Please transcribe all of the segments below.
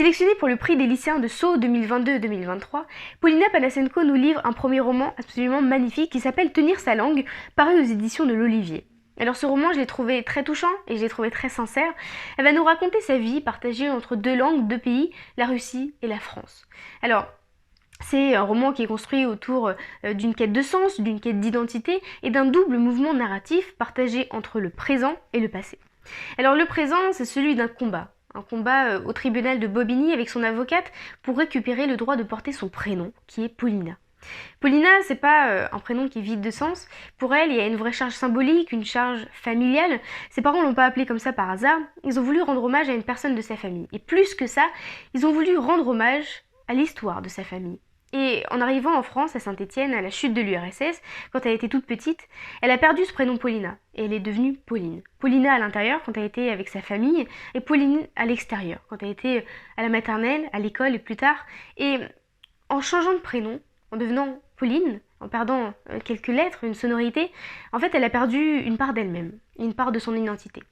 Sélectionnée pour le prix des lycéens de Sceaux 2022-2023, Polina Panasenko nous livre un premier roman absolument magnifique qui s'appelle Tenir sa langue, paru aux éditions de l'Olivier. Alors ce roman, je l'ai trouvé très touchant et je l'ai trouvé très sincère. Elle va nous raconter sa vie partagée entre deux langues, deux pays, la Russie et la France. Alors, c'est un roman qui est construit autour d'une quête de sens, d'une quête d'identité et d'un double mouvement narratif partagé entre le présent et le passé. Alors le présent, c'est celui d'un combat. Un combat au tribunal de Bobigny avec son avocate pour récupérer le droit de porter son prénom, qui est Polina. Polina, c'est pas un prénom qui est vide de sens. Pour elle, il y a une vraie charge symbolique, une charge familiale. Ses parents l'ont pas appelée comme ça par hasard. Ils ont voulu rendre hommage à une personne de sa famille. Et plus que ça, ils ont voulu rendre hommage à l'histoire de sa famille. Et en arrivant en France, à Saint-Étienne, à la chute de l'URSS, quand elle était toute petite, elle a perdu ce prénom Polina, et elle est devenue Pauline. Paulina à l'intérieur, quand elle était avec sa famille, et Pauline à l'extérieur, quand elle était à la maternelle, à l'école et plus tard. Et en changeant de prénom, en devenant Pauline, en perdant quelques lettres, une sonorité, en fait elle a perdu une part d'elle-même, une part de son identité.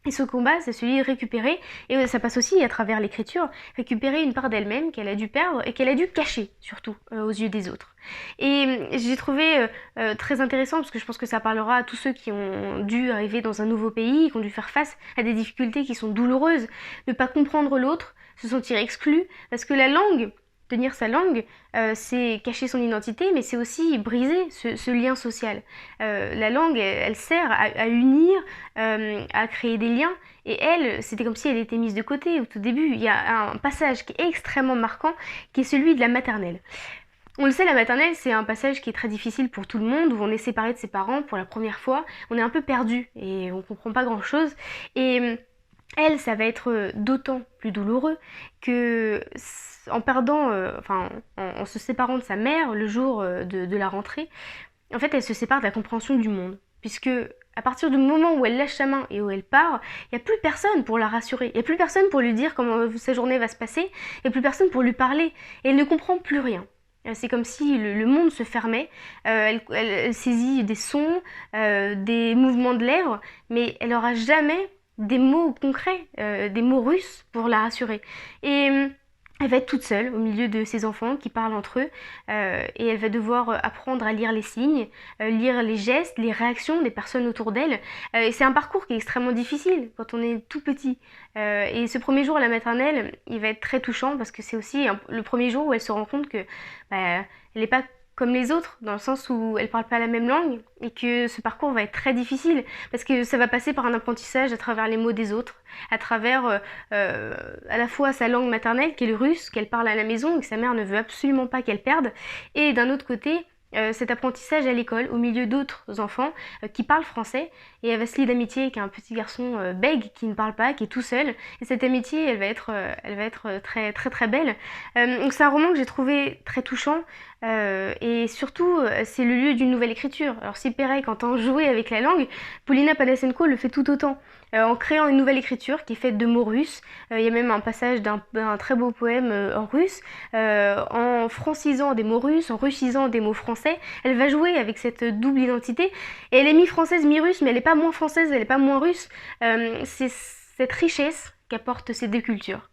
Et ce combat, c'est celui de récupérer, et ça passe aussi à travers l'écriture, récupérer une part d'elle-même qu'elle a dû perdre et qu'elle a dû cacher, surtout, aux yeux des autres. Et j'ai trouvé très intéressant, parce que je pense que ça parlera à tous ceux qui ont dû arriver dans un nouveau pays, qui ont dû faire face à des difficultés qui sont douloureuses, ne pas comprendre l'autre, se sentir exclu, parce que la langue, tenir sa langue, c'est cacher son identité, mais c'est aussi briser ce lien social. La langue, elle sert à unir, à créer des liens, et elle, c'était comme si elle était mise de côté au tout début. Il y a un passage qui est extrêmement marquant, qui est celui de la maternelle. On le sait, la maternelle, c'est un passage qui est très difficile pour tout le monde, où on est séparé de ses parents pour la première fois, on est un peu perdu, et on comprend pas grand-chose, et elle, ça va être d'autant plus douloureux que en perdant, en se séparant de sa mère le jour de la rentrée, en fait, elle se sépare de la compréhension du monde. Puisque à partir du moment où elle lâche sa main et où elle part, il n'y a plus personne pour la rassurer. Il n'y a plus personne pour lui dire comment sa journée va se passer. Il n'y a plus personne pour lui parler. Et elle ne comprend plus rien. C'est comme si le monde se fermait. Elle saisit des sons, des mouvements de lèvres, mais elle n'aura jamais des mots concrets, des mots russes pour la rassurer. Et elle va être toute seule au milieu de ses enfants qui parlent entre eux, et elle va devoir apprendre à lire les signes, lire les gestes, les réactions des personnes autour d'elle. Et c'est un parcours qui est extrêmement difficile quand on est tout petit. Et ce premier jour à la maternelle, il va être très touchant parce que c'est aussi le premier jour où elle se rend compte que elle n'est pas comme les autres, dans le sens où elle parle pas la même langue, et que ce parcours va être très difficile, parce que ça va passer par un apprentissage à travers les mots des autres, à travers à la fois sa langue maternelle, qui est le russe, qu'elle parle à la maison, et que sa mère ne veut absolument pas qu'elle perde, et d'un autre côté, cet apprentissage à l'école, au milieu d'autres enfants qui parlent français, et elle va se lier d'amitié avec un petit garçon bègue qui ne parle pas, qui est tout seul, et cette amitié, elle va être très très très belle. Donc c'est un roman que j'ai trouvé très touchant, et surtout c'est le lieu d'une nouvelle écriture. Alors si Perec entend jouer avec la langue, Polina Panasenko le fait tout autant, en créant une nouvelle écriture qui est faite de mots russes. Il y a même un passage d'un très beau poème en russe, en francisant des mots russes, en russisant des mots français. Elle va jouer avec cette double identité, et elle est mi-française, mi-russe, mais elle n'est pas moins française, elle n'est pas moins russe. C'est cette richesse qu'apportent ces deux cultures.